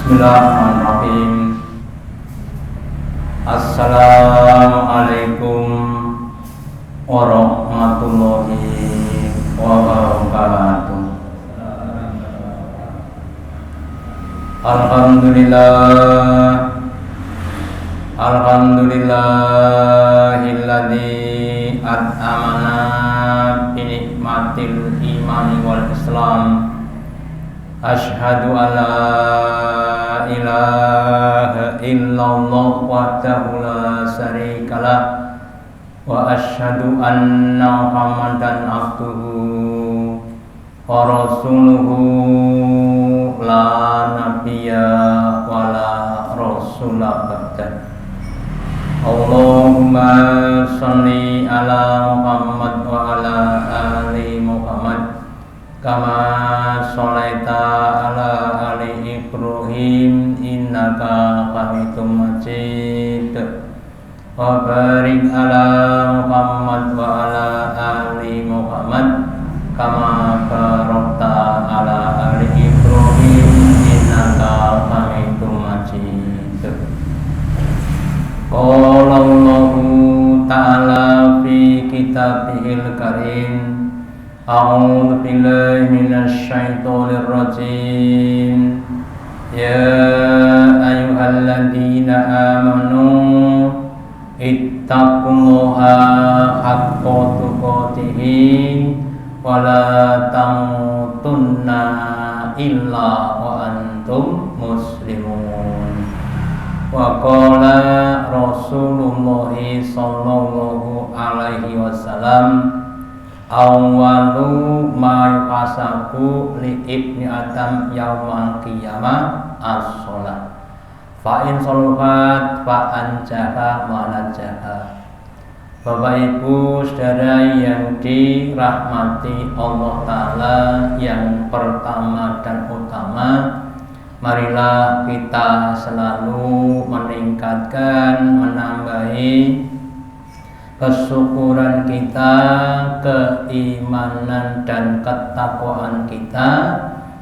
Bismillahirrahmanirrahim. Assalamualaikum warahmatullahi wabarakatuh. Alhamdulillahilladzi at'amana bi nikmatil imani wal islam. Asyhadu an la ilaha illallah wahdahu la syarikalah wa asyhadu anna Muhammadan abduhu wa rasuluhu la nabiyya wa la rasula ba'dah. Allahumma sholli ala Muhammad wa ala ali Muhammad kama sholaita ala ali Ibrahim innaka hamidum majid wa barik ala Muhammad wa ala ali Muhammad kama barakta ala ali Ibrahim innaka hamidum majid. Qala Allahu ta'ala fi kitabihil karim. A'udzu billahi minasy syaithanir rajim. Ya ayyuhalladzina amanu ittaqullaha haqqa tuqatih wa la tamutunna illa wa antum muslimun. Wa qala Rasulullah sallallahu alaihi wasallam, awwalu ma yuhasabu li ibni adam yaumal qiyamah as-shalah fa in shalahat fa anjaha manajaha. Bapak Ibu saudara yang dirahmati Allah Ta'ala, yang pertama dan utama, marilah kita selalu meningkatkan, menambahi kesyukuran kita, keimanan dan ketakwaan kita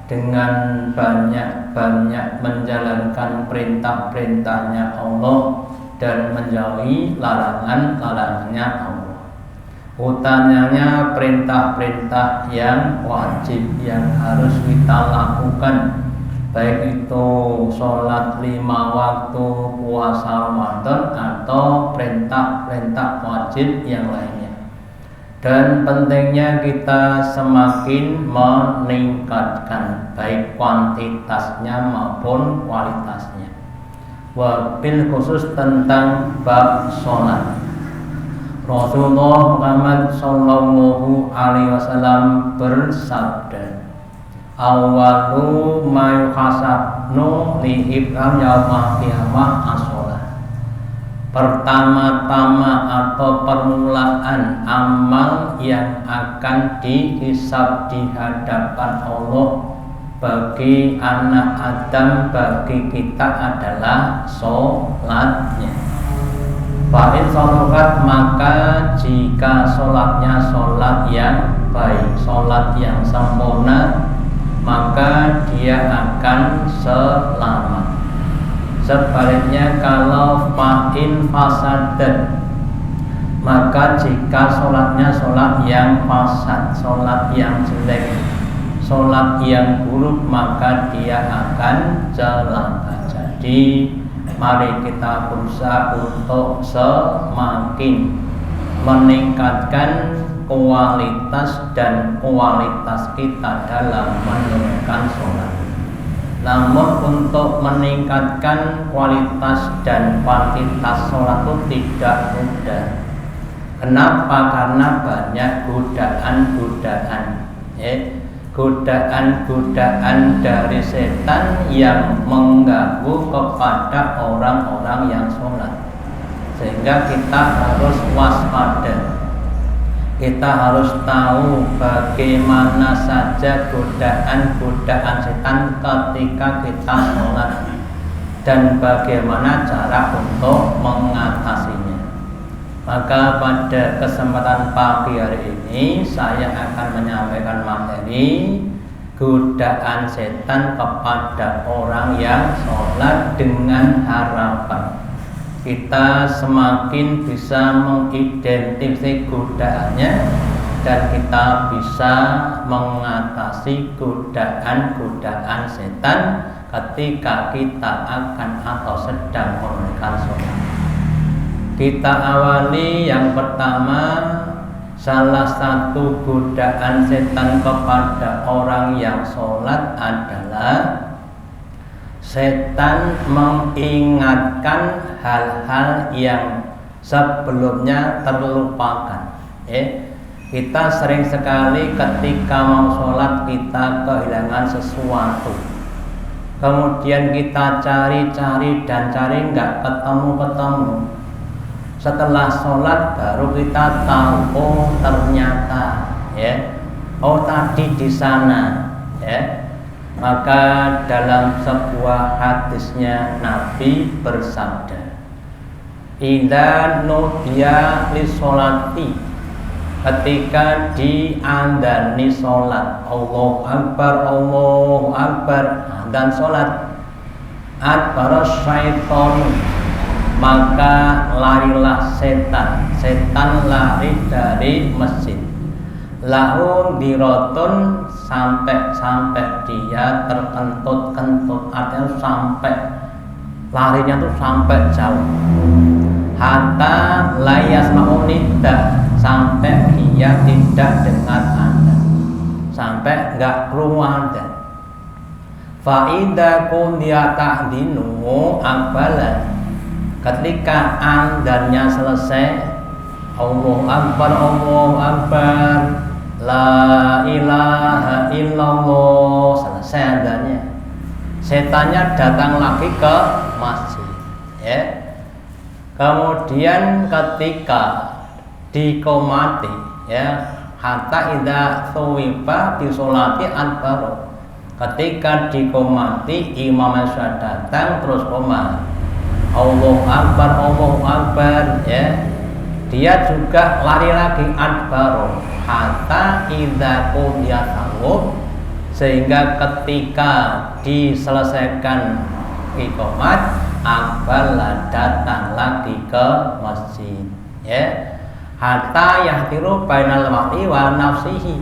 dengan banyak-banyak menjalankan perintah-perintahnya Allah dan menjauhi larangan-larangannya Allah. Utamanya perintah-perintah yang wajib yang harus kita lakukan, baik itu sholat 5 waktu, puasa Ramadan, atau perintah-perintah wajib yang lainnya. Dan pentingnya kita semakin meningkatkan baik kuantitasnya maupun kualitasnya. Wabil khusus tentang bab sholat, Rasulullah Muhammad sallallahu alaihi wasallam bersabda, awwalu ma yuhasabnu li ibram yaumal qiyamah as-shalah. Pertama-tama atau permulaan amal yang akan dihisab di hadapan Allah bagi anak Adam, bagi kita adalah sholatnya. Fa'in sholakat, maka jika sholatnya sholat yang baik, sholat yang sempurna, maka dia akan selamat. Sebaliknya kalau fa'in fasadat, maka jika sholatnya sholat yang fasad, sholat yang jelek, sholat yang buruk, maka dia akan celaka. Jadi mari kita berusaha untuk semakin meningkatkan kualitas dan kualitas kita dalam menunaikan sholat. Namun untuk meningkatkan kualitas dan kuantitas sholat itu tidak mudah. Kenapa? Karena banyak godaan-godaan. godaan-godaan dari setan yang mengganggu kepada orang-orang yang sholat. Sehingga kita harus waspada. Kita harus tahu bagaimana saja godaan-godaan setan ketika kita sholat dan bagaimana cara untuk mengatasinya. Maka pada kesempatan pagi hari ini saya akan menyampaikan materi godaan setan kepada orang yang sholat dengan harapan kita semakin bisa mengidentifikasi godaannya dan kita bisa mengatasi godaan-godaan setan ketika kita akan atau sedang menunaikan sholat. Kita awali yang pertama, salah satu godaan setan kepada orang yang sholat adalah setan mengingatkan hal-hal yang sebelumnya terlupakan. Kita sering sekali ketika mau sholat kita kehilangan sesuatu. Kemudian kita cari-cari dan cari nggak ketemu-ketemu. Setelah sholat baru kita tahu, oh ternyata oh tadi di sana Maka dalam sebuah hadisnya Nabi bersabda, idza nudiya lisolati, ketika diandani sholat, Allahu Akbar, dan sholat, adbara syaiton, maka larilah setan lari dari masjid. Lahu dirotun, sampai dia terkentut-kentut, artinya sampai larinya tuh sampai jauh. Hatta layas ma'unida, sampai dia tidak dengar anda, sampai enggak keluar anda. Fa'idha kundiya ta'dinu akbalan, ketika andanya selesai, Allahu Akbar, la ilaha illallah, selesai andanya, setannya datang lagi ke masjid. Kemudian ketika dikomati, hatta idza thuwiba bi sholati adbaru, ketika dikomati imam sudah datang terus komat, Allahu Akbar, dia juga lari lagi adbaru, hatta idza qudiya sawub, sehingga ketika diselesaikan iqamat, akbala datang lagi ke masjid, hatta yahtiru bainal mar'i wa nafsihi,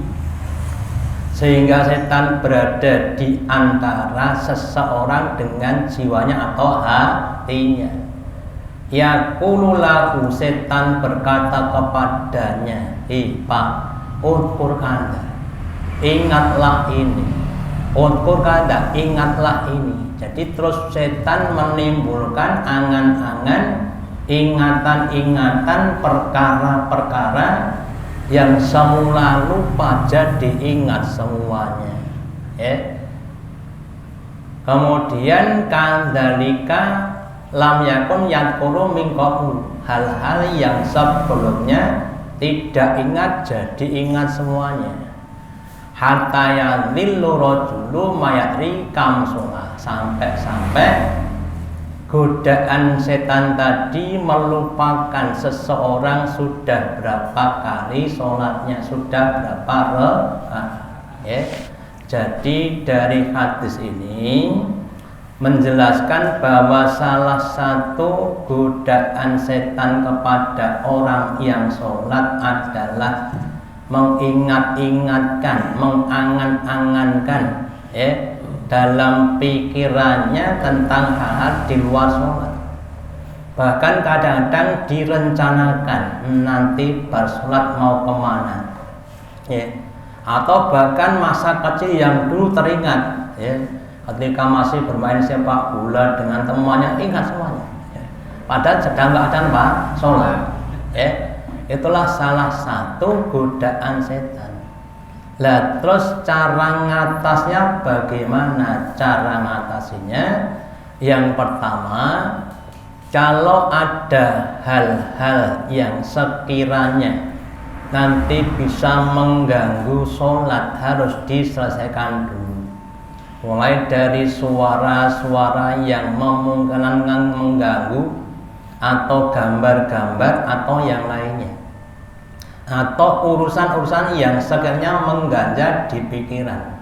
sehingga setan berada di antara seseorang dengan jiwanya atau hatinya. Yaqulu lahu, setan berkata kepadanya, Pak, udkur anda, ingatlah ini, udkur anda, ingatlah ini. Jadi terus setan menimbulkan angan-angan, ingatan-ingatan, perkara-perkara yang semula lupa jadi ingat semuanya. Kemudian kadzalika lam yakun yadkuru min qablu, hal-hal yang sebelumnya tidak ingat jadi ingat semuanya. Hatta yadhillu rajulu mayatri kamsuna, sampai godaan setan tadi melupakan seseorang sudah berapa kali sholatnya, sudah berapa rakaat. Jadi dari hadis ini menjelaskan bahwa salah satu godaan setan kepada orang yang sholat adalah mengingat-ingatkan, mengangan-angankan dalam pikirannya tentang hal di luar sholat. Bahkan kadang-kadang direncanakan nanti bersolat mau kemana, atau bahkan masa kecil yang dulu teringat, ketika masih bermain sepak bola dengan temannya, ingat semuanya, padahal sedang keadaan sholat. Itulah salah satu godaan setan. Lah terus cara ngatasnya bagaimana? Cara ngatasinya yang pertama, kalau ada hal-hal yang sekiranya nanti bisa mengganggu sholat harus diselesaikan dulu. Mulai dari suara-suara yang memungkinkan mengganggu, atau gambar-gambar atau yang lainnya, atau urusan-urusan yang sekiranya mengganjal di pikiran.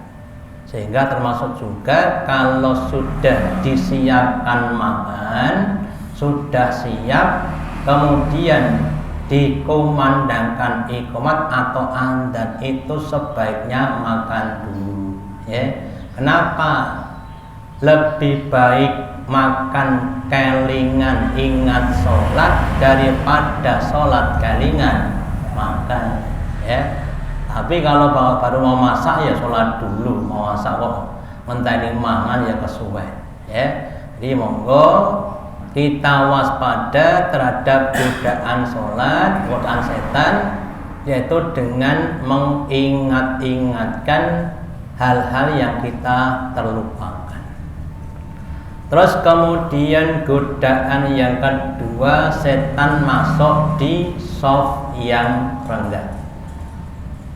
Sehingga termasuk juga kalau sudah disiapkan makan, sudah siap, kemudian dikumandangkan iqamat atau adzan, itu sebaiknya makan dulu, ya. Kenapa? Lebih baik makan kelingan ingat sholat daripada sholat kelingan makan, ya. Tapi kalau baru mau masak ya sholat dulu, mau masak kok menteni mangan ya kesuwen, ya. Jadi monggo kita waspada terhadap godaan sholat, godaan setan, yaitu dengan mengingat-ingatkan hal-hal yang kita terlupakan. Terus kemudian godaan yang kedua, setan masuk di shaf yang rendah.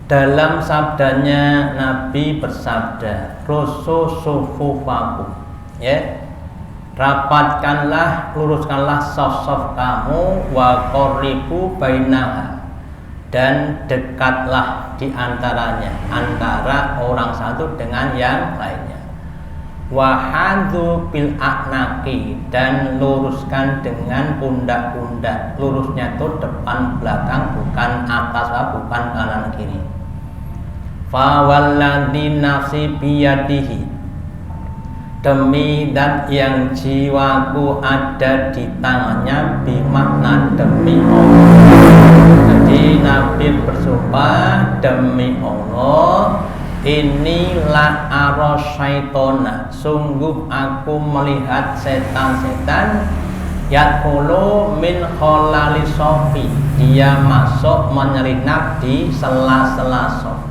Dalam sabdanya Nabi bersabda, "Rusu sufufakum," ya. Rapatkanlah, luruskanlah shaf-shaf kamu, wa qaribu bainaha, dan dekatlah di antaranya, antara orang satu dengan yang lainnya. Wahadzu bil a'naqi, dan luruskan dengan pundak-pundak. Lurusnya itu depan belakang, bukan atas, bukan kanan kiri. Fa walladzi nafsi biyadihi, demi zat yang jiwaku ada di tangannya, bimakna demi Allah. Jadi Nabi bersumpah, demi Allah, inilah ara syaitona, sungguh aku melihat setan-setan, yadkhulu min kholali sofi, dia masuk menyelinap di sela-sela sof.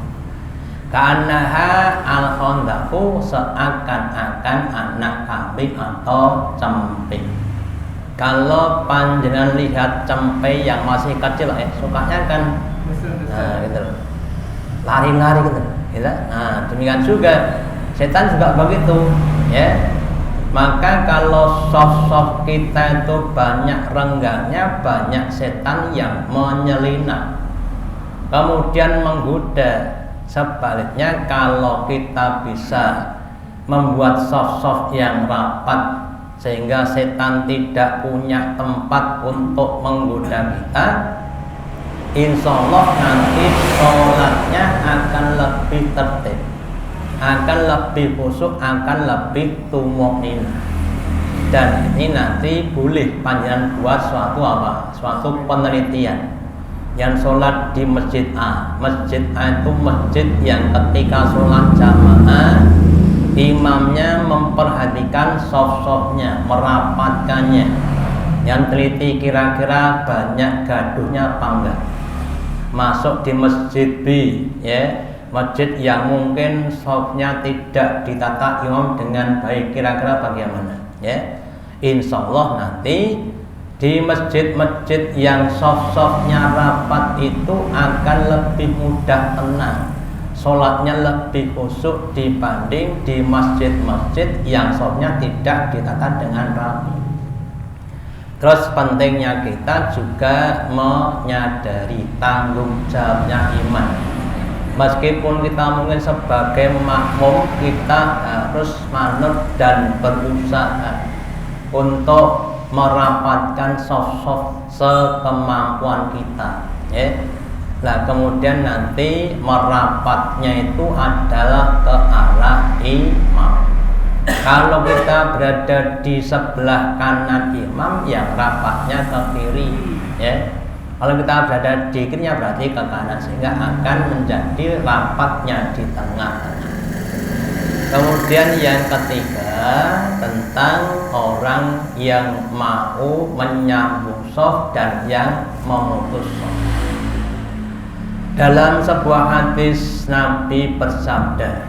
Ka'annaha al-khondaku, seakan-akan anak kambing atau cemping. Kalau panjenengan lihat cempe yang masih kecil, sukanya kan gitu, lari-lari gitu. Nah, demikian juga setan juga begitu, ya. Maka kalau soft kita itu banyak renggangnya, banyak setan yang menyelinap, kemudian menggoda. Sebaliknya kalau kita bisa membuat soft yang rapat sehingga setan tidak punya tempat untuk menggoda kita, insya Allah nanti sholatnya akan lebih tertib, akan lebih khusyuk, akan lebih tumaninah. Dan ini nanti boleh panjenengan buat suatu penelitian. Yang sholat di masjid A, masjid A itu masjid yang ketika sholat jamaah imamnya memperhatikan soft-softnya, merapatkannya. Yang teliti kira-kira banyak gaduhnya apa enggak. Masuk di masjid B, ya, masjid yang mungkin softnya tidak ditata imam dengan baik, kira-kira bagaimana, ya. Insya Allah nanti di masjid-masjid yang soft-softnya rapat itu akan lebih mudah tenang, sholatnya lebih khusyuk dibanding di masjid-masjid yang softnya tidak ditata dengan rapi. Terus pentingnya kita juga menyadari tanggung jawabnya iman. Meskipun kita mungkin sebagai makmum, kita harus manut dan berusaha untuk merapatkan soft sekemampuan kita, ya. Nah, kemudian nanti merapatnya itu adalah ke arah imam. Kalau kita berada di sebelah kanan imam, ya rapatnya ke kiri, ya. Kalau kita berada di kirinya berarti ke kanan, sehingga akan menjadi rapatnya di tengah. Kemudian yang ketiga, tentang orang yang mau menyambung soft dan yang memutus soft. Dalam sebuah hadis Nabi bersabda,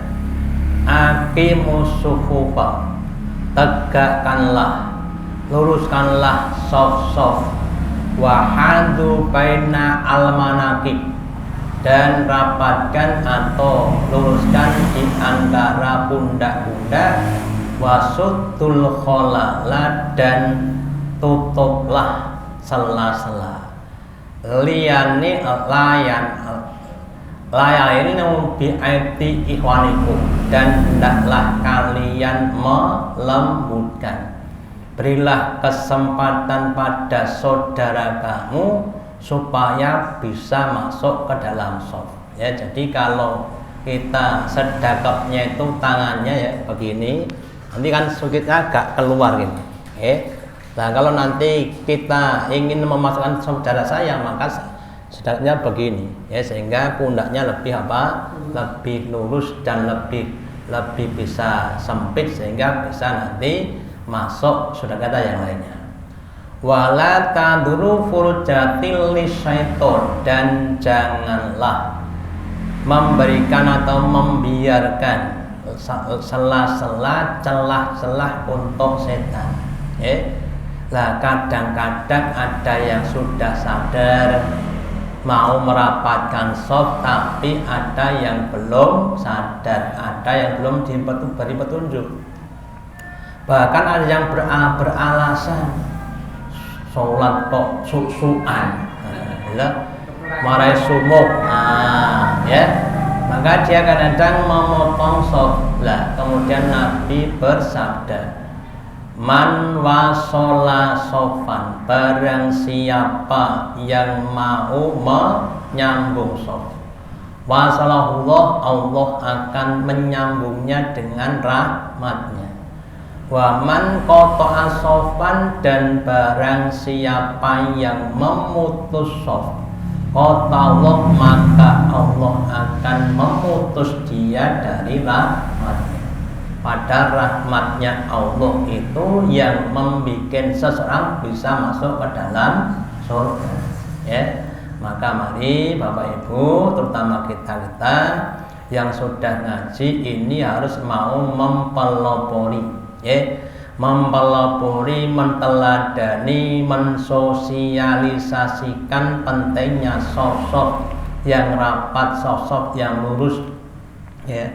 aqimus sufufa, tegakkanlah, luruskanlah sof-sof, wahadu baina almanakib, dan rapatkan atau luruskan di antara pundak-pundak, wasuttul kholala, dan tutuplah sela-sela. Liyani layan ini namun bi'aiti ikhwanikum, dan hendaklah kalian melembutkan, berilah kesempatan pada saudara kamu supaya bisa masuk ke dalam shaf. Ya, jadi kalau kita sedekapnya itu tangannya ya begini, nanti kan sukitnya agak keluar gini. Nah, kalau nanti kita ingin memasukkan saudara saya, maka sedekapnya begini, ya, sehingga pundaknya lebih lebih lurus dan lebih bisa sempit, sehingga bisa nanti masuk saudara kita yang lainnya. Wala tadru furjatil lisyaiton, dan janganlah memberikan atau membiarkan sela-sela, celah-celah untuk setan. Lah kadang-kadang ada yang sudah sadar mau merapatkan shaf, tapi ada yang belum sadar, ada yang belum diberi petunjuk. Bahkan ada yang beralasan sholat kok susuan, marai sumuk, ya, maka dia kadang-kadang memotong shaf. Lah kemudian Nabi bersabda, man wasola sofan, barang siapa yang mau menyambung shaf, wasalahullah, Allah akan menyambungnya dengan rahmatnya. Waman qata'a sofan, dan barang siapa yang memutus shaf, qata'allah, maka Allah akan memutus dia dari rahmatnya. Pada rahmatnya Allah itu yang membuat seseorang bisa masuk ke dalam surga. Ya, maka mari Bapak Ibu, terutama kita yang sudah ngaji ini harus mau mempelopori, ya, mempelopori, menteladani, mensosialisasikan pentingnya sosok yang rapat, sosok yang lurus, ya.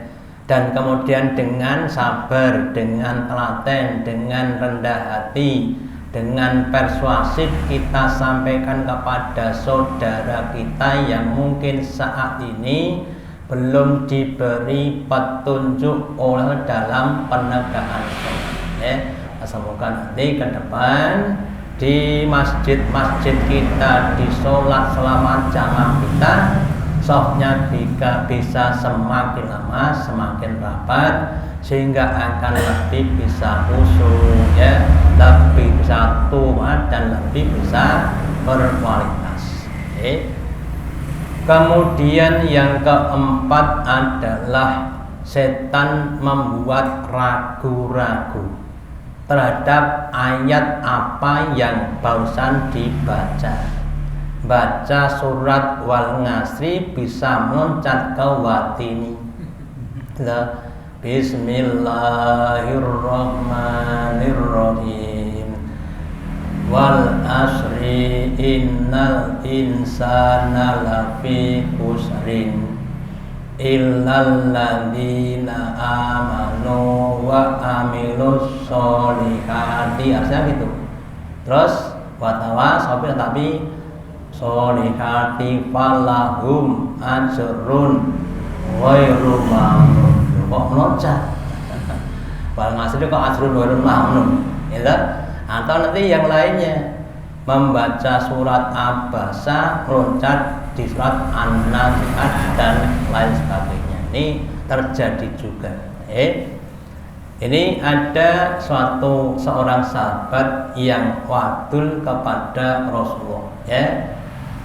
Dan kemudian dengan sabar, dengan telaten, dengan rendah hati, dengan persuasif kita sampaikan kepada saudara kita yang mungkin saat ini belum diberi petunjuk oleh dalam penegakan sholat. Ya, semoga nanti ke depan di masjid-masjid kita, di sholat selama jamaah kita, shafnya bisa semakin lama semakin rapat, sehingga akan lebih bisa khusyuk, ya, lebih bisa tua, dan lebih bisa berkualitas. Kemudian yang keempat adalah setan membuat ragu-ragu terhadap ayat apa yang barusan dibaca. Baca surat wal ngasri bisa meloncat ke watini. Bismillahirrahmanirrahim. Wal asri innal insana lafi khusrin illal ladzina amanu wa amilus sholihati. Artinya gitu. Terus watawasaw tapi sholihati falahum ajrun ghairu mamnun. Kok meloncat? Wal ngasri kok ajrun ghairu mamnun, ya? Atau nanti yang lainnya membaca surat Abasa meloncat di surat An-Nazi'at dan lain sebagainya. Ini terjadi juga. Ini ada seorang sahabat yang wadul kepada Rasulullah, ya,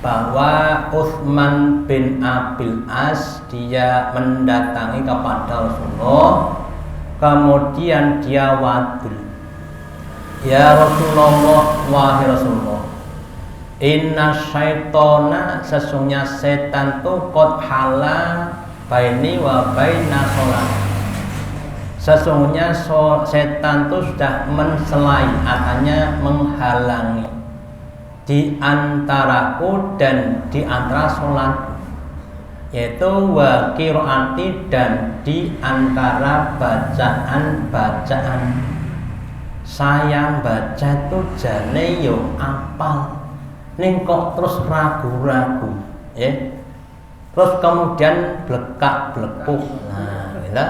bahwa Utsman bin Abil As dia mendatangi kepada Rasulullah, kemudian dia wadul, ya Rasulullah, wahai Rasulullah, Inna syaitona, sesungguhnya setan tuh qad hala baini wa baina sholat. Sesungguhnya setan tuh sudah menselai, artinya menghalangi di antaraku dan di antara sholat, yaitu wa qiraati, dan di antara bacaan-bacaan. Sayang baca tuh jane yo apal, ning kok terus ragu-ragu, ya. Terus kemudian blekak-blekuk. Nah, gitu.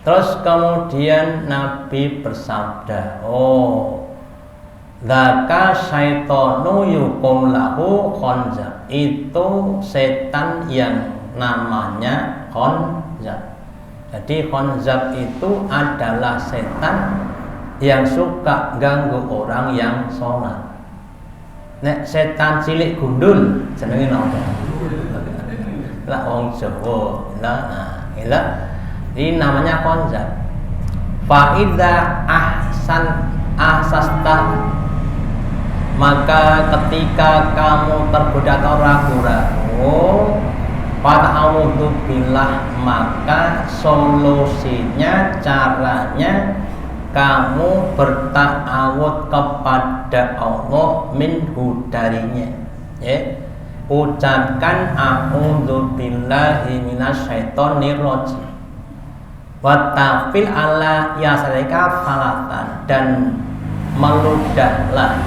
Terus kemudian Nabi bersabda, oh, dzaka syaitonu yuqul lahu khanzab. Itu setan yang namanya khanzab. Jadi khanzab itu adalah setan yang suka ganggu orang yang sholat. Nek setan cilik gundul jenenge napa? Lah wong Jawa. Nah, ini namanya khanzab. Fa idza ahsasta, maka ketika kamu tergoda atau ragu-ragu, fata'awudhu billah, maka solusinya, caranya kamu berta'awud kepada Allah minhu, darinya, ya. Ucapkan a'udzu billahi minasyaitonir rajim wa tafil ala yasrika falatan, dan meludahlah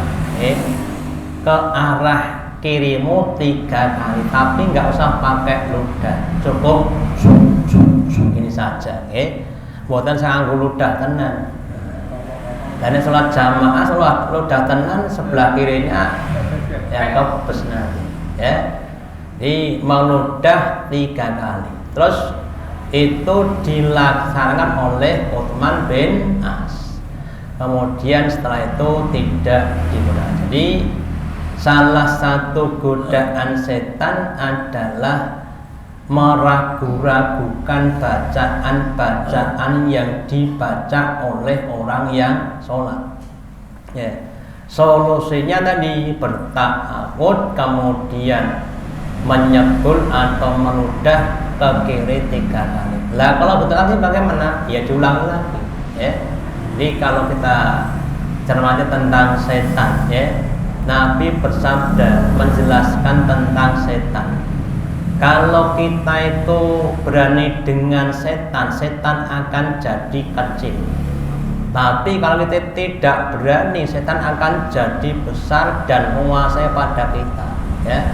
ke arah kirimu 3 kali, tapi nggak usah pakai ludah, cukup ini saja, buatan saya ludah tenan. Dan sholat jamaah, sholat ludah tenan, sebelah kirinya yang kepes nanti, ya. Di meludah 3 kali. Terus itu dilaksanakan oleh Utsman bin As. Kemudian setelah itu tidak digoda. Jadi salah satu godaan setan adalah meragu-ragukan bacaan-bacaan yang dibaca oleh orang yang sholat, ya. Solusinya tadi berta'awud, kemudian menyebul atau meludah ke kiri 3 kali. Lah kalau betul lagi bagaimana? Ya diulangi lagi, ya. Jadi kalau kita cermati tentang setan, ya, Nabi bersabda menjelaskan tentang setan. Kalau kita itu berani dengan setan, setan akan jadi kecil. Tapi kalau kita tidak berani, setan akan jadi besar dan menguasai pada kita, ya.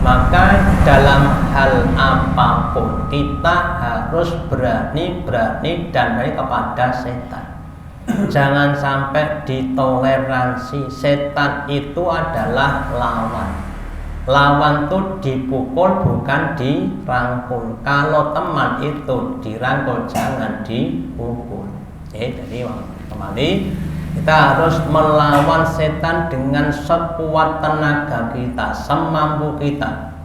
Maka dalam hal apapun kita harus berani dan berani kepada setan. Jangan sampai ditoleransi. Setan itu adalah lawan. Lawan itu dipukul, bukan dirangkul. Kalau teman itu dirangkul, jangan dipukul. Jadi kembali, kita harus melawan setan dengan sekuat tenaga kita, semampu kita.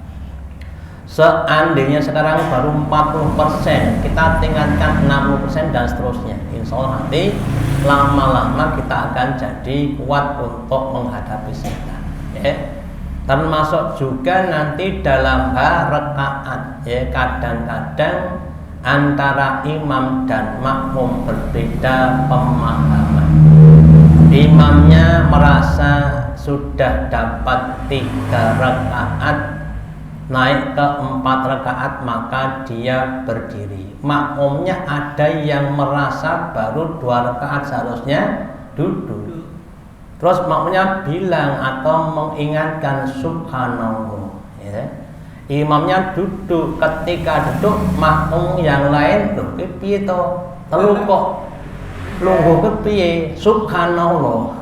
Seandainya sekarang baru 40%, kita tingkatkan 60% dan seterusnya. Insya Allah nanti lama-lama kita akan jadi kuat untuk menghadapi setan, ya. Termasuk juga nanti dalam hal rakaat, ya, kadang-kadang antara imam dan makmum berbeda pemahaman. Imamnya merasa sudah dapat 3 rakaat, naik ke 4 rakaat, maka dia berdiri. Makmumnya ada yang merasa baru 2 rakaat seharusnya duduk. Terus makmumnya bilang atau mengingatkan subhanallah, ya. Imamnya duduk, ketika duduk makmum yang lain loh piye to telu kok lungguh kepiye subhanallah.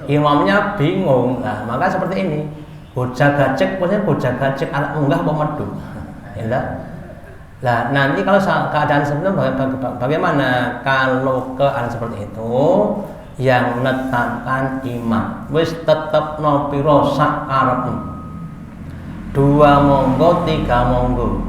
Imamnya bingung. Nah, maka seperti ini, bocah gacek, maksudnya bocah gacek anak munggah apa medu, ya. Nah, nanti kalau keadaan seperti itu bagaimana? Kalau keadaan seperti itu, yang menetapkan imam wis tetep no piro sak karepmu, 2 monggo 3 monggo,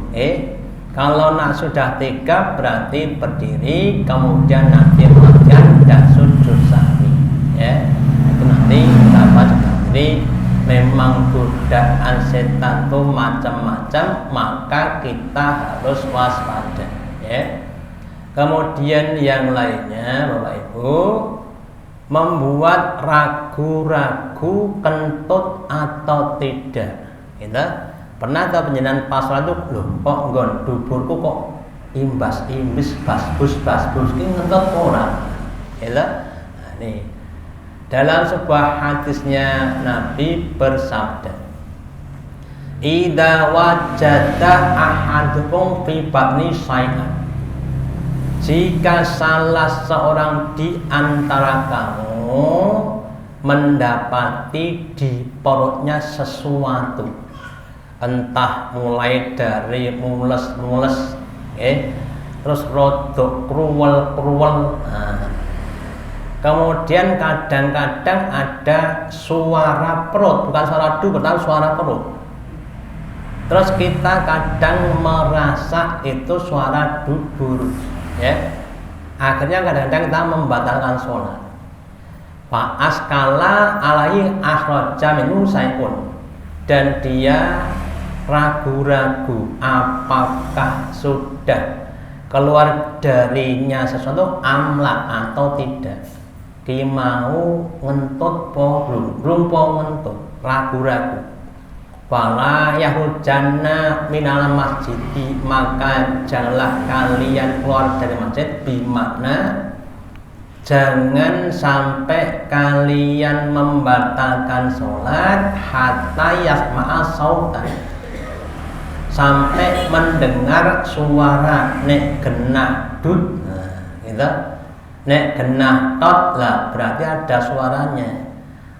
kalau nak sudah 3 berarti berdiri, kemudian nanti latihan dan sujud sahwi, ya. Itu nanti kita baca. Jadi Jadi memang godaan setan itu macam-macam, maka kita harus waspada, ya. Kemudian yang lainnya, Bapak Ibu, membuat ragu-ragu kentut atau tidak. Kita pernah ke penjenengan pasal itu, loh kok nggon duburku kok imbas-imbis basbus ki ngentut ora. Ya. Nah, nih. Dalam sebuah hadisnya Nabi bersabda, "Idza wajada ahadukum fi batni syai'an." Jika salah seorang di antara kamu mendapati di perutnya sesuatu, entah mulai dari mules-mules, terus rodok kruwel-kruwel. Kemudian kadang-kadang ada suara perut, bukan suara dubur, tapi suara perut. Terus kita kadang merasa itu suara dubur, ya. Akhirnya kadang-kadang kita membatalkan sholat. Fa'askala alaihi akhraja minhu sayun, dan dia ragu-ragu apakah sudah keluar darinya sesuatu amla atau tidak. Ki mau ngentut po belum po ngentut, ragu-ragu. Fala yahujanna minal masjidi, maka janganlah kalian keluar dari masjid, bimakna jangan sampai kalian membatalkan sholat hatta yasma'a sautan, sampai mendengar suara nek genah dud. Gitu. Nek genah tot lah berarti ada suaranya.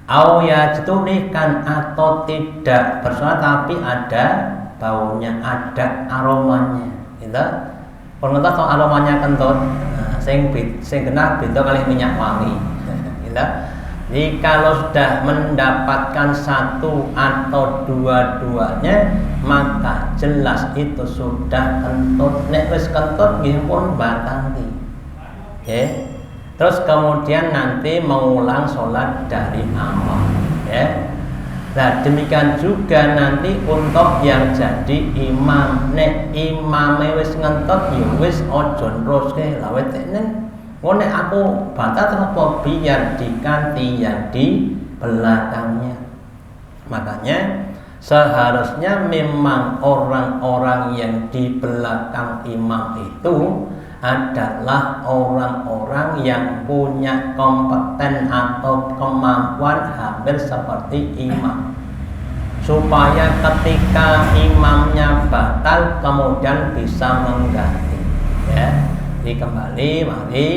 Au ya jetulihkan, atau tidak bersuara tapi ada baunya, ada aromanya. Gitu. Kalau tahu aromanya kentut, sing genah beda kali minyak wangi. Gitu. Jadi kalau sudah mendapatkan satu atau dua-duanya, maka jelas itu sudah kentut. Nek wis kentut nggih pun batanti. Ya. Terus kemudian nanti mengulang sholat dari awal, ya. Nah demikian juga nanti untuk yang jadi imam, nek imame wis ngentut ya wis ojo neruske lha wet nek ngono aku batal apa biar diganti yang di belakangnya. Makanya seharusnya memang orang-orang yang di belakang imam itu adalah orang-orang yang punya kompeten atau kemampuan hampir seperti imam, supaya ketika imamnya batal kemudian bisa mengganti, ya. Jadi kembali mari,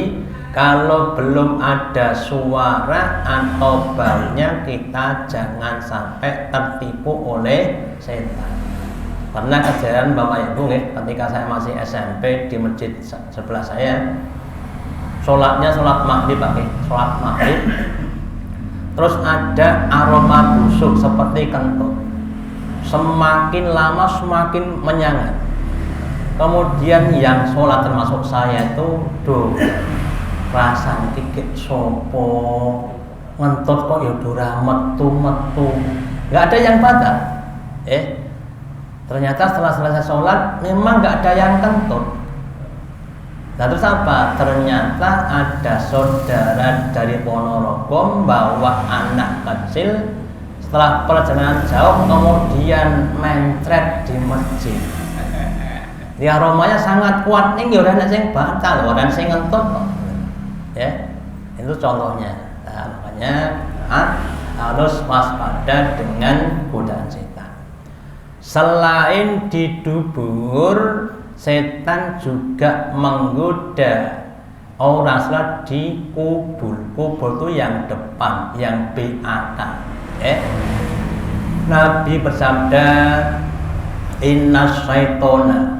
kalau belum ada suara atau baunya kita jangan sampai tertipu oleh setan. Karena kejadian Bapak Ibu ketika saya masih SMP di masjid sebelah saya, sholatnya sholat maghrib, sholat maghrib, terus ada aroma busuk seperti kentut, semakin lama semakin menyangat. Kemudian yang sholat termasuk saya itu rasa dikit sopo ngentut kok ya dura metu, nggak ada yang batal, ternyata setelah selesai sholat memang nggak ada yang kentut. Nah terus apa? Ternyata ada saudara dari Ponorogo bawa anak kecil setelah perjalanan jauh kemudian mencret di masjid. Di aromanya sangat kuat nih, ya orang yang batal, orang yang ngentut, ya itu contohnya. Nah, makanya harus waspada dengan godaan setan. Selain di dubur, setan juga menggoda orang sholat di kubur. Kubur itu yang depan, yang belakang. Nabi bersabda, inna syaitona,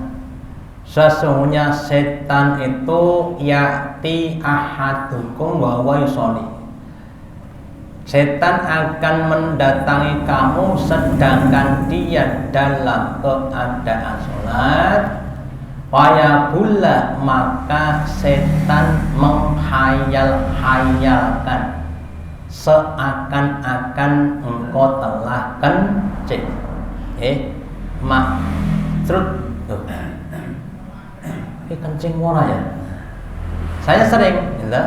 sesungguhnya setan itu ya'ti ahadukum wa huwa yusolli. Setan akan mendatangi kamu sedangkan dia dalam keadaan sholat. Fayabullah, maka setan menghayal-hayalkan seakan-akan engkau telah kencing. Maksud kencing ora ya. Saya sering, gitu.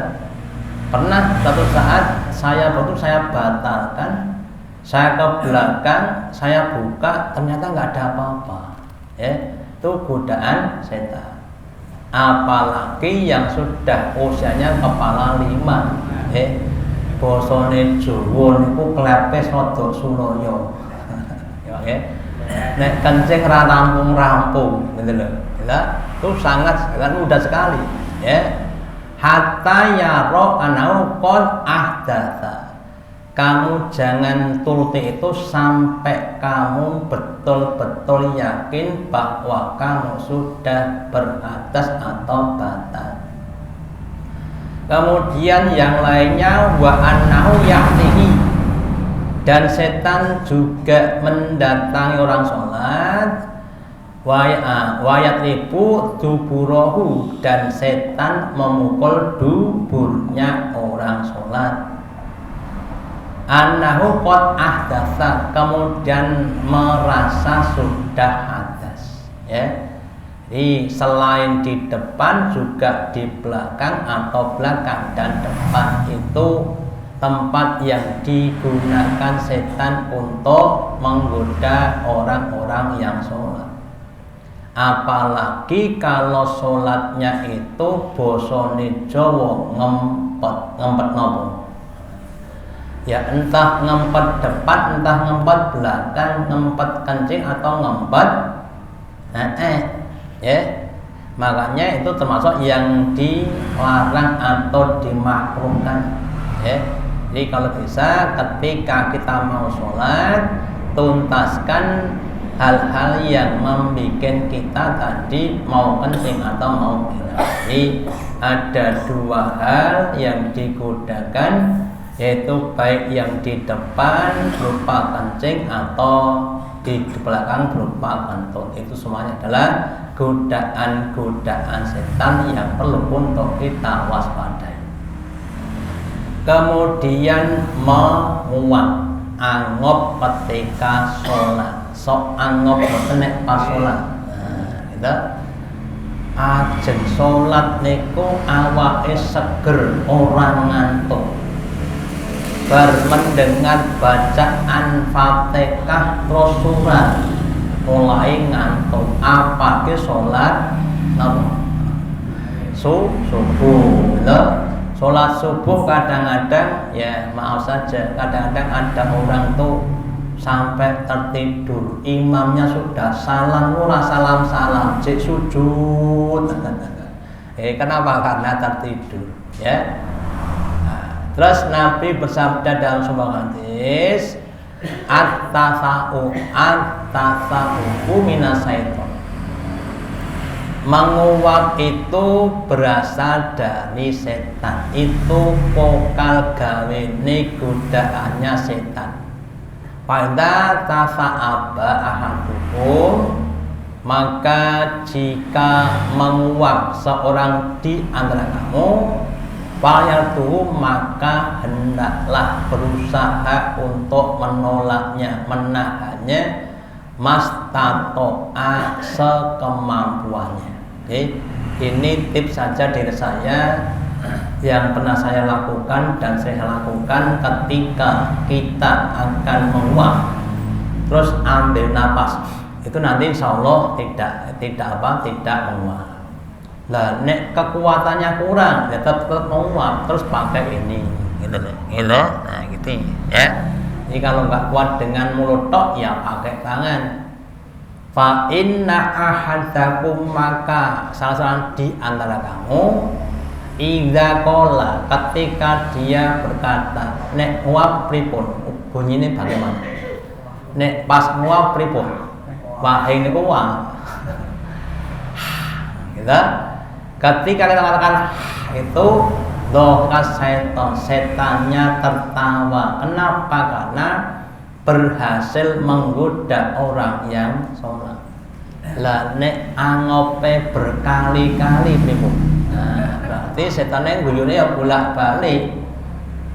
Pernah suatu saat saya batalkan, saya ke belakang, saya buka, ternyata nggak ada apa-apa. Itu godaan setan. Apalagi yang sudah usianya kepala 5, bosone Jawa niku klepes rada Suraya. Ya, nek kencing ra rampung-rampung, gitu loh. Itu sangat mudah sekali, ya. Hatta yaro anau qad ahdatsa. Kamu jangan turuti itu sampai kamu betul-betul yakin bahwa kamu sudah berhadas atau batal. Kemudian yang lainnya wa annahu ya'tihi, dan setan juga mendatangi orang sholat. Wayat ibu duburahu, dan setan memukul duburnya orang sholat. Annahu qad ahdatsa, kemudian merasa sudah hadas, ya. Jadi selain di depan juga di belakang atau belakang dan depan itu tempat yang digunakan setan untuk menggoda orang-orang yang sholat. Apalagi kalau sholatnya itu bosone Jawa ngempet nopo, ya entah ngempet depan, entah ngempet belakang, ngempet kencing atau ngempet ya. Makanya itu termasuk yang dilarang atau dimakruhkan, ya. Jadi kalau bisa ketika kita mau sholat, tuntaskan hal-hal yang membuat kita tadi mau kencing atau mau bilang. Jadi ada dua hal yang digunakan, yaitu baik yang di depan berupa kencing atau di belakang berupa kentut. Itu semuanya adalah godaan-godaan setan yang perlu untuk kita waspadai. Kemudian menguap, angop ketika sholat. Sok angop nek pas sholat. Gitu. Ajeng sholat niku awake seger, orang ngantuk. Mendengar bacaan Fatihah terus surat mulai ngantuk. Apa ke sholat subuh, sholat subuh kadang-kadang, ya maaf saja, kadang-kadang ada orang tuh sampai tertidur, imamnya sudah salam, salam, cek sujud. Kenapa? Karena tertidur, ya. Terus Nabi bersabda dalam sebuah hadis, at-tasa'u minas syaiton. Menguap itu berasal dari setan. Itu pokal gawene godaannya setan. Pada tasa'aba ahadukum, maka jika menguap seorang di antara kamu, fayatuhu, maka hendaklah berusaha untuk menolaknya, menahannya, mastato'a, sekemampuannya. Oke, ini tips saja dari saya yang pernah saya lakukan dan saya lakukan ketika kita akan menguap terus ambil napas, itu nanti insya Allah tidak menguap. Lah nek kekuatannya kurang, ya tetap menguap, terus pakai ini, gitu. Nah gitu, ya. Jadi kalau nggak kuat dengan mulut tok, ya pakai tangan. Fa inna ahadakum, maka salah seorang di antara kamu, idza qala, ketika dia berkata, nek nguap pripun, bunyinya bagaimana? Nek pas nguap pripun, wahai niku wah, gitu. Ketika kita katakan itu, dokas setannya tertawa. Kenapa? Karena berhasil menggoda orang yang sholat. Lah nek angope berkali-kali pripun? Nah, berarti setannya guyune ya bolak-balik.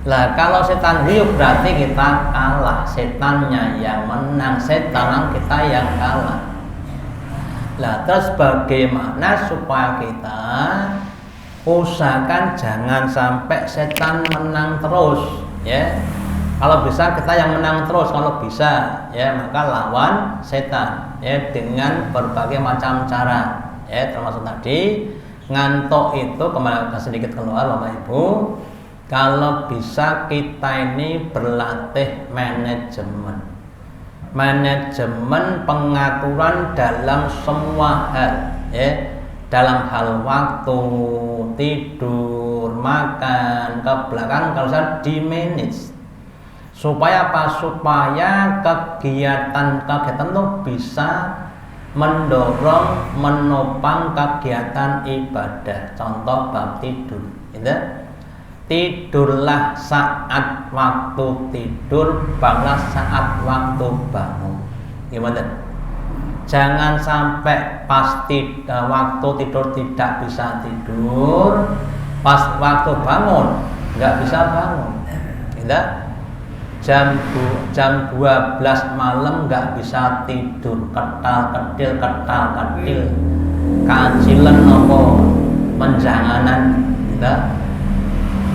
Lah kalau setan guyub berarti kita kalah, setannya yang menang, setan kita yang kalah. Lah terus bagaimana supaya kita usahakan jangan sampai setan menang terus, ya. Kalau bisa kita yang menang terus, kalau bisa ya maka lawan setan ya dengan berbagai macam cara, ya termasuk tadi ngantuk itu kembali sedikit keluar Bapak Ibu. Kalau bisa kita ini berlatih manajemen pengaturan dalam semua hal, ya, dalam hal waktu, tidur, makan, ke belakang kalau bisa di manage. Supaya apa? Supaya kegiatan itu bisa mendorong, menopang kegiatan ibadah. Contoh bab tidur, gitu. Tidurlah saat waktu tidur, bangunlah saat waktu bangun. Gimana? Jangan sampai pasti waktu tidur tidak bisa tidur, pas waktu bangun nggak bisa bangun. Gitu? Jam 12 malam nggak bisa tidur, ketal-kedil, kacilen nopo menjanganan. Gitu?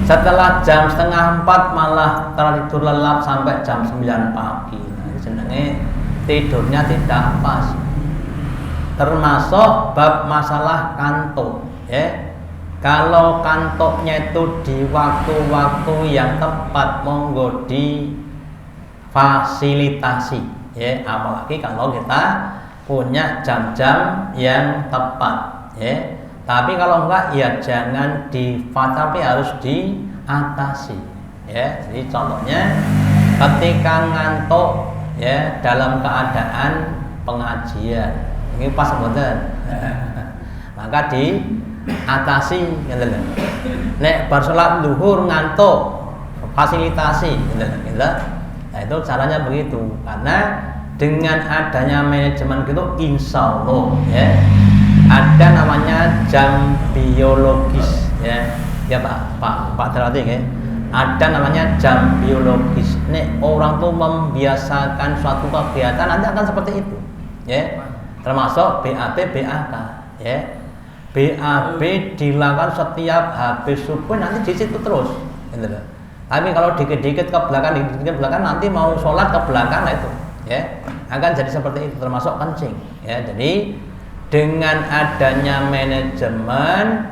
Setelah jam 3:30 malah tertidur lelap sampai jam 9 pagi. Nah, sebenarnya tidurnya tidak pas. Termasuk bab masalah kantuk, ya. Kalau kantuknya itu di waktu-waktu yang tepat, monggo difasilitasi, ya. Apalagi kalau kita punya jam-jam yang tepat, ya. Tapi kalau enggak ya jangan tapi harus diatasi, ya. Jadi contohnya ketika ngantuk, ya, dalam keadaan pengajian ini pas bener maka diatasi, gitu. Nek bar salat zuhur ngantuk fasilitasi, gitu. Nah itu caranya begitu, karena dengan adanya manajemen gitu insya Allah, ya, ada namanya jam biologis, ya Pak Darati, ya. Ada namanya jam biologis. Nek orang tuh membiasakan suatu kegiatan nanti akan seperti itu, ya. Termasuk BAB, BAK, ya. BAB dilakukan setiap habis subuh, nanti di situ terus, gitu. Tapi kalau dikit-dikit ke belakang, nanti mau sholat ke belakang, nah itu, ya akan jadi seperti itu, termasuk kencing, ya. Jadi dengan adanya manajemen,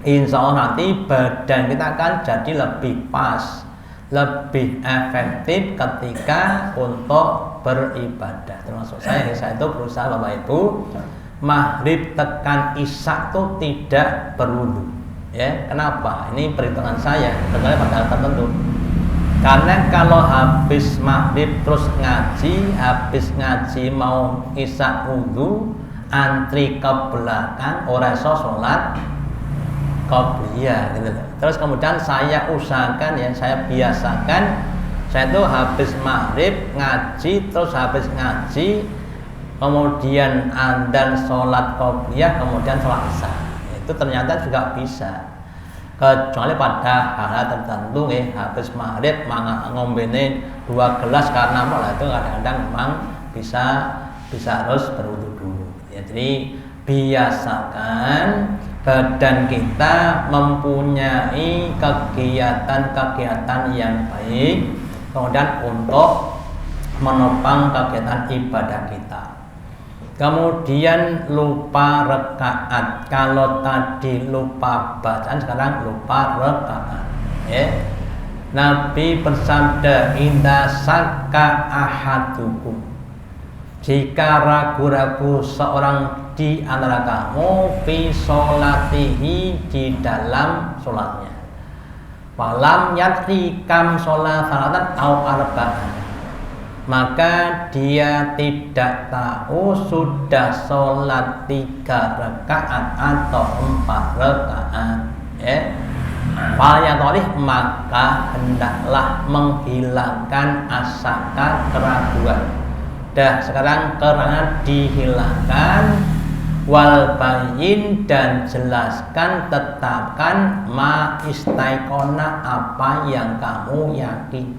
insya Allah nanti badan kita akan jadi lebih pas, lebih efektif ketika untuk beribadah. Termasuk saya itu berusaha Bapak Ibu, maghrib tekan isya itu tidak berwudu, ya. Kenapa? Ini perhitungan saya, terkait pada tertentu. Karena kalau habis maghrib terus ngaji, habis ngaji mau isya wudu, antri ke belakang ora iso salat qabliyah, gitu. Terus kemudian saya usahakan, ya, saya biasakan, saya tuh habis maghrib ngaji, terus habis ngaji kemudian adzan salat qabliyah, kemudian salat isya. Itu ternyata juga bisa. Kecuali pada hal tertentu, ya, habis maghrib ngombene 2 gelas karena malah itu kadang-kadang memang bisa harus berwudu dulu, ya. Jadi biasakan badan kita mempunyai kegiatan-kegiatan yang baik, kemudian untuk menopang kegiatan ibadah kita. Kemudian lupa rakaat. Kalau tadi lupa bacaan, sekarang lupa rakaat, ya. Nabi bersabda, "Inda saka ahadukum." Jika ragu-ragu seorang di antara kamu fi sholatihi, di dalam sholatnya, walam yadri kam sholat salatan au arba'an, maka dia tidak tahu sudah sholat 3 rakaat atau 4 rakaat, ya. Maka hendaklah menghilangkan asaka keraguan. Dah sekarang keraguan dihilangkan, wal bayin dan jelaskan, tetapkan ma istaikona apa yang kamu yakin.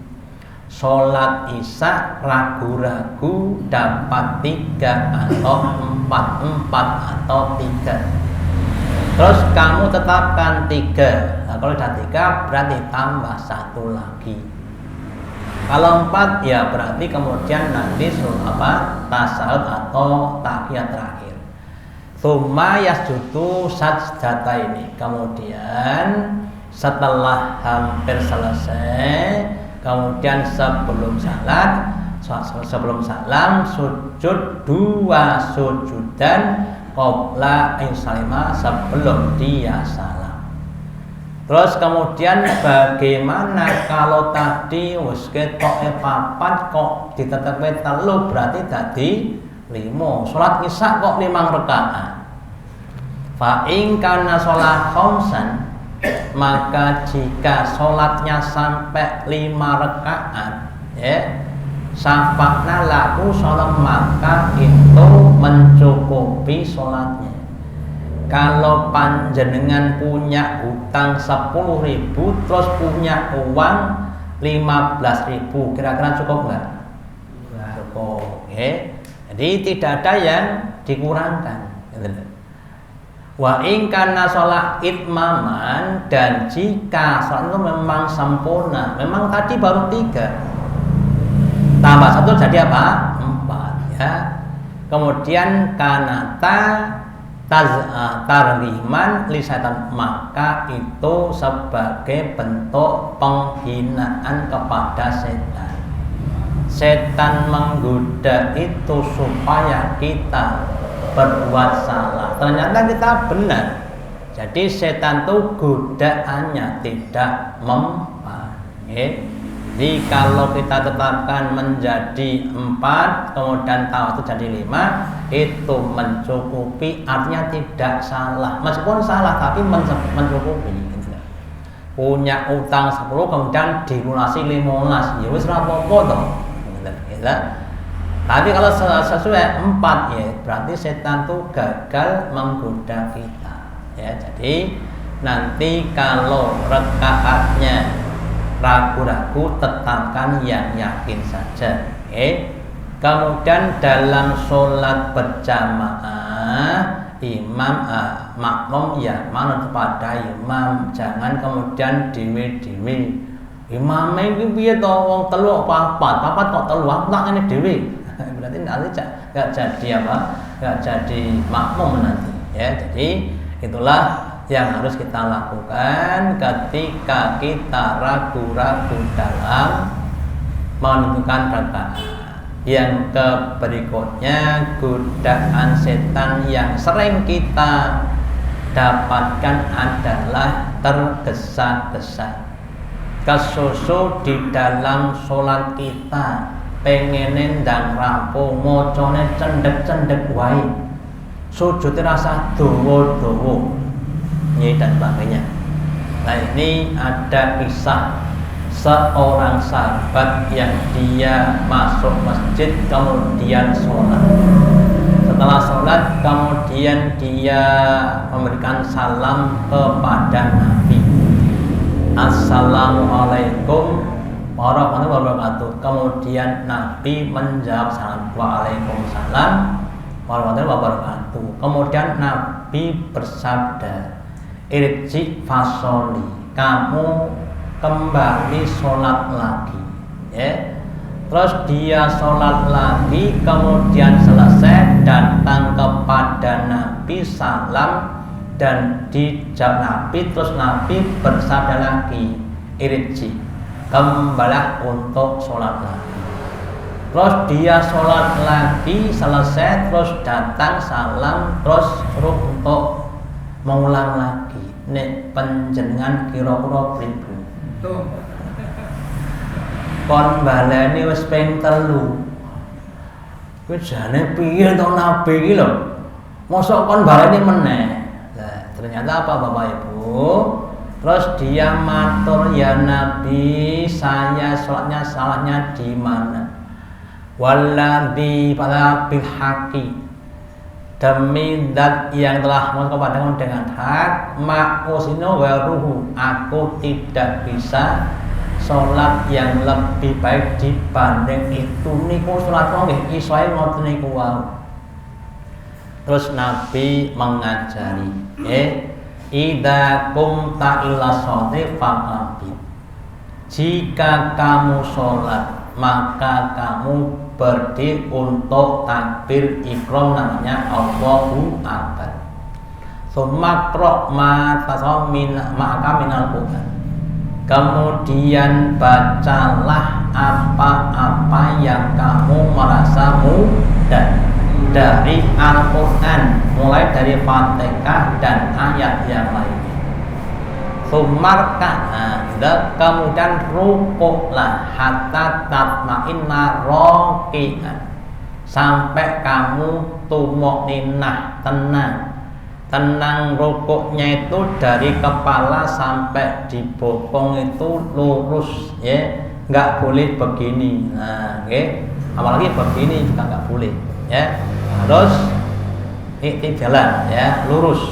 Sholat isya ragu-ragu dapat 3 atau 4 atau 3. Terus kamu tetapkan 3. Nah, kalau sudah 3 berarti tambah 1 lagi. Kalau 4 ya berarti kemudian nanti tasawuf atau tahiyat terakhir. Tsumma yasjudu sajdata ini. Kemudian setelah hampir selesai, kemudian sebelum salam sujud 2 sujudan qabla insalima, sebelum dia salam. Terus kemudian bagaimana kalau tadi wis ketoke 4 kok ditetepi 3 berarti tadi 5. Salat isya kok 5 rakaat. Fa in kana sholat khamsan, maka jika sholatnya sampai 5 rakaat, ya, safakna laku sholat, maka itu mencukupi sholatnya. Kalau panjenengan punya hutang 10.000 terus punya uang 15.000, kira-kira cukup nggak? Cukup, ya. Jadi tidak ada yang dikurangkan. Wa in kana sholat itmaman, dan jika sholat itu memang sempurna, memang tadi baru 3 tambah 1 jadi apa? 4, ya. Kemudian kanata tarliman lisatan, maka itu sebagai bentuk penghinaan kepada setan. Setan menggoda itu supaya kita berbuat salah, ternyata kita benar. Jadi setan itu godaannya tidak mempan, ya. Jadi kalau kita tetapkan menjadi 4, kemudian tahu itu jadi 5, itu mencukupi, artinya tidak salah. Meskipun salah tapi mencukupi. Punya utang 10 kemudian dilunasi 15, ya wis ora apa-apa toh. Tapi kalau sesuai 4, ya berarti setan itu gagal menggoda kita, ya. Jadi nanti kalau rakaatnya ragu-ragu, tetapkan yang yakin saja, okay? Kemudian dalam sholat berjamaah, imam makmum ya manut kepada imam, jangan kemudian dewe-dewe. Imam iki piye to, wong 3 papat kok 3 aku tak ngene dhewe. Berarti nanti enggak jadi apa? Enggak jadi makmum nanti, ya. Jadi itulah yang harus kita lakukan ketika kita ragu-ragu dalam menentukan rakaat. Yang berikutnya, godaan setan yang sering kita dapatkan adalah tergesa-gesa, kesusu di dalam sholat kita, pengen ndang rampung, mocone cendek-cendek wae, sujud rasa dawa-dawa, dan sebagainya. Nah, ini ada kisah seorang sahabat yang dia masuk masjid kemudian sholat. Setelah sholat kemudian dia memberikan salam kepada Nabi, Assalamualaikum warahmatullahi wabarakatuh. Kemudian Nabi menjawab salam, Waalaikumsalam warahmatullahi wabarakatuh. Kemudian Nabi bersabda, Irji fasoli, kamu kembali sholat lagi, ya. Terus dia sholat lagi, kemudian selesai datang kepada Nabi salam dan dijawab Nabi. Terus Nabi bersabda lagi, Irji, kembalilah untuk sholat lagi. Terus dia sholat lagi selesai, terus datang salam, terus suruh untuk mengulang lagi. Nek panjenengan kira-kira pripun? Kon baleni wis ping 3. Kuwi jane piye to Nabi iki lho? Mosok kon baleni meneh. Lah, ternyata apa Bapak Ibu? Terus dia matur, ya Nabi, saya sholatnya salahnya di mana? Walladzi bil haqi, demi zat yang telah mengutus kepadamu dengan hak, ma'usinu waruhu, aku tidak bisa sholat yang lebih baik dibanding itu. Niku sholat nggih iso ae ngoten niku wae. Terus Nabi mengajari, idza qumta ila sholati faqabid. Jika kamu sholat, maka kamu berdiri untuk takbir ihram, namanya Allahu Akbar. Tsumma qra' ma tasawwa ma'aka minal Qur'an. Kemudian bacalah apa-apa yang kamu merasa mudah dari Al-Quran, mulai dari Fatihah dan ayat yang lainnya. Kemudian rukuklah hatta tatma'inna raki'an, sampai kamu tumakninah, tenang rukuknya itu dari kepala sampai di bokong itu lurus, ya, nggak boleh begini, apalagi begini juga nggak boleh, ya, harus jalan, ya, lurus.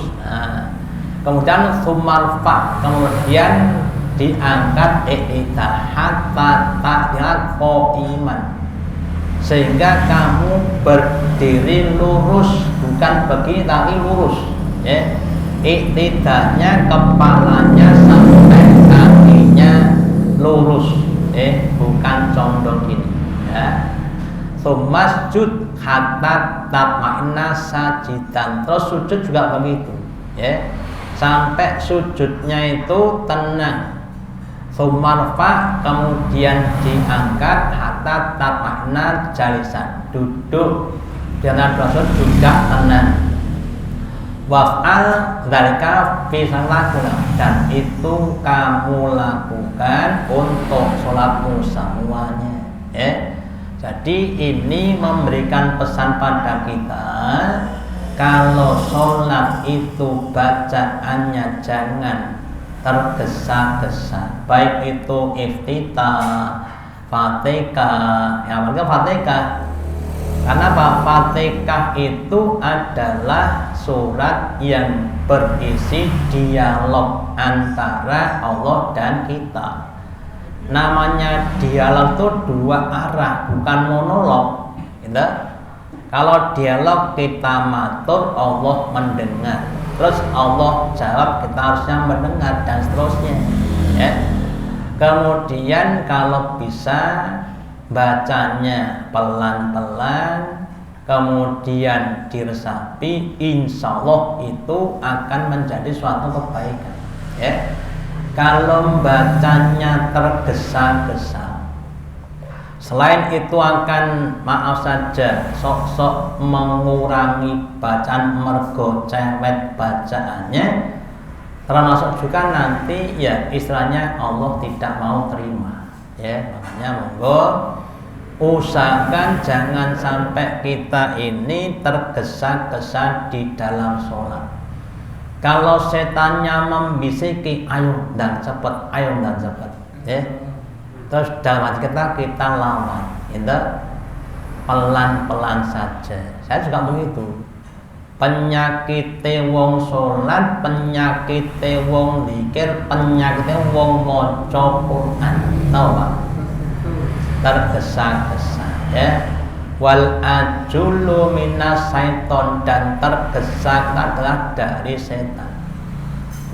Kemudian sumarfa, kemudian diangkat hatta ta'ya qa'iman, sehingga kamu berdiri lurus, bukan begini tapi lurus, ya. Iktidanya kepalanya sampai kakinya lurus, bukan condong gini, ya. Sumasjud hatta tatma'inna sajidan, terus sujud juga begitu, ya, sampai sujudnya itu tenang. Sumarfa, kemudian diangkat hatta tatma'inna jalisan, duduk dengan berasal juga tenang. Waf'al dzalika fi salatina, dan itu kamu lakukan untuk sholatmu semuanya, ya. Jadi ini memberikan pesan pada kita, kalau sholat itu bacaannya jangan tergesa-gesa, baik itu iftitah, Fatihah, yang penting Fatihah. Karena Fatihah itu adalah surat yang berisi dialog antara Allah dan kita. Namanya dialog itu dua arah, bukan monolog, gitu. Kalau dialog kita matur, Allah mendengar, terus Allah jawab, kita harusnya mendengar, dan seterusnya, ya. Kemudian kalau bisa bacanya pelan-pelan, kemudian diresapi, insya Allah itu akan menjadi suatu kebaikan, ya. Kalau bacanya tergesa-gesa, selain itu akan, maaf saja, sok-sok mengurangi bacaan mergo cewek bacaannya, termasuk juga nanti, ya, istilahnya Allah tidak mau terima, ya. Makanya monggo usahakan jangan sampai kita ini tergesa-gesa di dalam sholat. Kalau setannya membisiki, ayo dan cepat, ya, terus dalam hati kita lawan, gitu, pelan-pelan saja. Saya juga begitu. Penyakit wong sholat, penyakit wong zikir, penyakit wong maca Quran, tahu Pak? Tergesa-gesa, ya. Wal ajulu minas syaiton, dan tergesa adalah dari setan,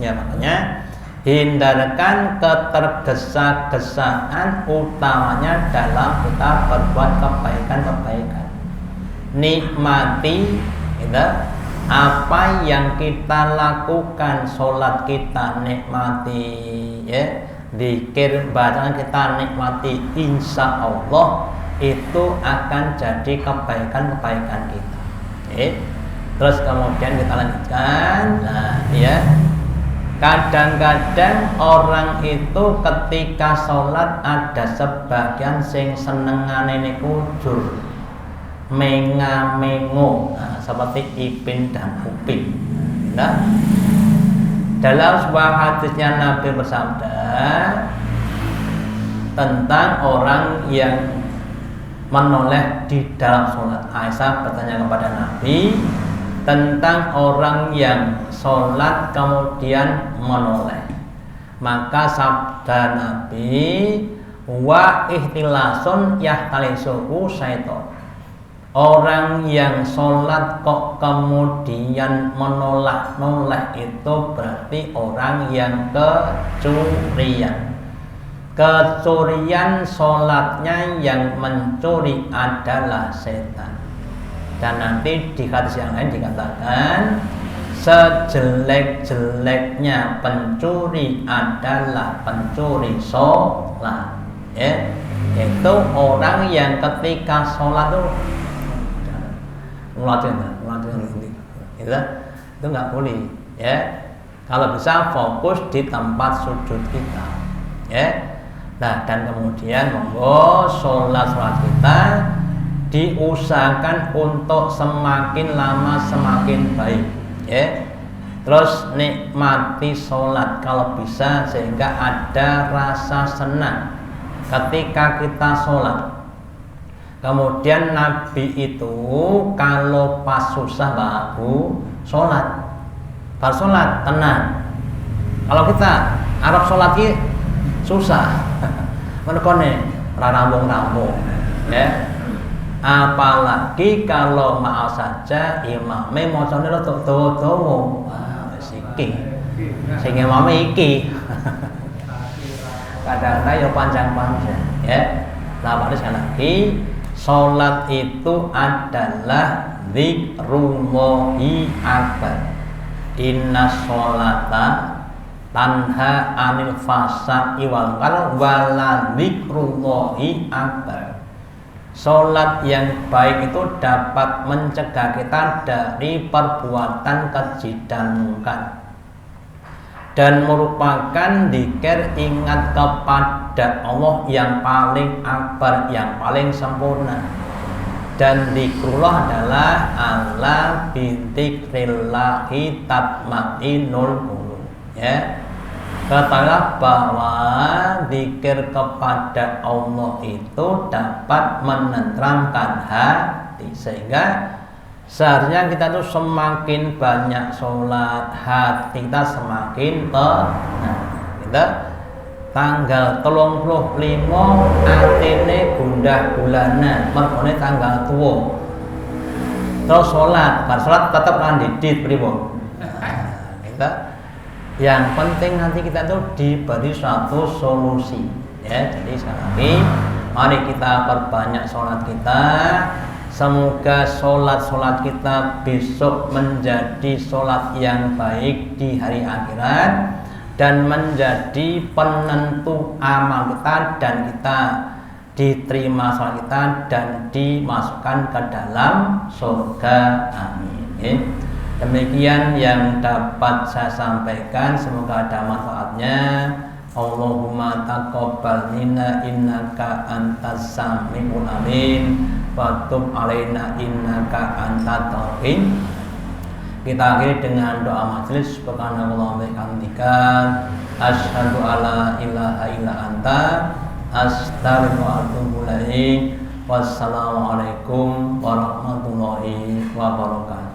ya. Makanya hindarkan ketergesa-gesaan, utamanya dalam kita berbuat kebaikan-kebaikan. Nikmati, gitu, apa yang kita lakukan, sholat kita nikmati, ya, zikir bacaan kita nikmati, insya Allah itu akan jadi kebaikan-kebaikan kita, Terus kemudian kita lanjutkan, nah, ya. Kadang-kadang orang itu ketika sholat ada sebagian sing senengane niku jur menga-mengo, nah, seperti Ipin dan Upin. Nah, dalam sebuah hadisnya Nabi bersabda tentang orang yang menoleh di dalam sholat. Aisyah bertanya kepada Nabi, tentang orang yang sholat kemudian menoleh. Maka sabda Nabi, wa ihtilasun yahtalisuhu syaiton. Orang yang sholat kok kemudian menoleh itu berarti orang yang kecurian. Kecurian sholatnya yang mencuri adalah setan. Dan nanti di hadis yang lain dikatakan sejelek-jeleknya pencuri adalah pencuri sholat. Ya, itu orang yang ketika sholat tuh ngelatih itu nggak boleh. Ya, kalau bisa fokus di tempat sujud kita. Ya. Nah, dan kemudian monggo sholat kita diusahakan untuk semakin lama semakin baik, ya. Terus nikmati sholat kalau bisa sehingga ada rasa senang ketika kita sholat. Kemudian Nabi itu kalau pas susah baru sholat, pas sholat tenang. Kalau kita Arab sholat ini susah, menekone rambung-rambung, ya. Apalagi kalau maaf saja imamnya mocone rada dawa-dawa, wis iki. Sing imame iki. Kadang-kadang ya panjang-panjang, ya. Lah baris lagi, salat itu adalah dzikrullahi akbar. Inna sholata tanha anil fahsya'i wal munkar wala dzikrullahi akbar. Salat yang baik itu dapat mencegah kita dari perbuatan keji dan munkar dan merupakan dzikir ingat kepada Allah yang paling akbar, yang paling sempurna. Dan dzikrullah adalah ala bidzikrillahi tatmainnul qulub, ya. Ketahuilah bahwa zikir kepada Allah itu dapat menenteramkan hati, sehingga seharusnya kita tuh semakin banyak sholat, hati kita semakin tenang. Kita tanggal 35 atine gundah gulana, mergone tanggal tua. Terus sholat, bar sholat tetap kan didit pripun. Kita yang penting nanti kita tuh diberi suatu solusi, ya. Jadi sekali mari kita perbanyak sholat kita. Semoga sholat kita besok menjadi sholat yang baik di hari akhirat dan menjadi penentu amal kita, dan kita diterima sholat kita dan dimasukkan ke dalam surga. Amin, ya. Demikian yang dapat saya sampaikan, semoga ada manfaatnya. Allahumma taqabbal minna innaka antas samiul alim wa tub alaina innaka antat tawwabur. Kita akhiri dengan doa majelis. Subhanallah wa bihamdika asyhadu alla ilaha illa anta astaghfiruka wa atubu ilaik. Wassalamualaikum warahmatullahi wabarakatuh.